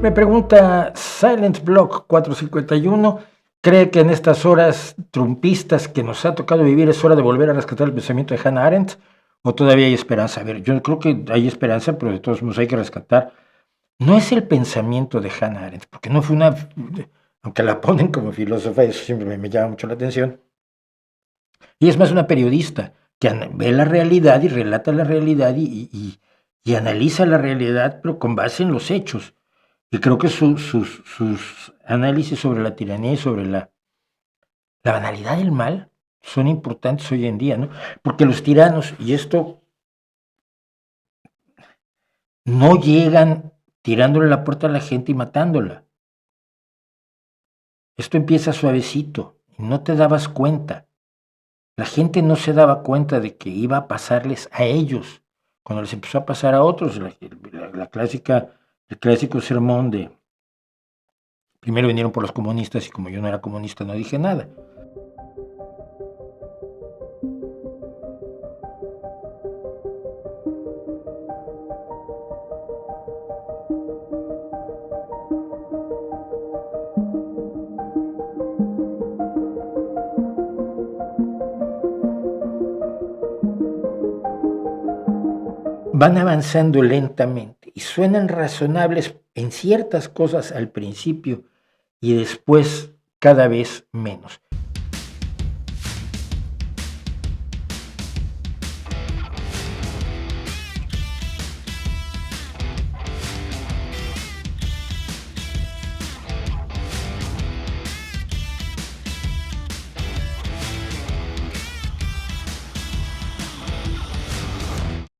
Me pregunta Silent Block 451, ¿cree que en estas horas trumpistas que nos ha tocado vivir es hora de volver a rescatar el pensamiento de Hannah Arendt? ¿O todavía hay esperanza? A ver, yo creo que hay esperanza, pero de todos modos hay que rescatar. No es el pensamiento de Hannah Arendt, porque no fue una, aunque la ponen como filósofa, eso siempre me llama mucho la atención. Y es más una periodista que ve la realidad y relata la realidad y analiza la realidad, pero con base en los hechos. Y creo que sus análisis sobre la tiranía y sobre la banalidad del mal son importantes hoy en día, ¿no? Porque los tiranos, y esto no llegan tirándole la puerta a la gente y matándola. Esto empieza suavecito y no te dabas cuenta. La gente no se daba cuenta de que iba a pasarles a ellos, cuando les empezó a pasar a otros, la clásica, el clásico sermón de primero vinieron por los comunistas y como yo no era comunista no dije nada. Van avanzando lentamente y suenan razonables en ciertas cosas al principio y después cada vez menos.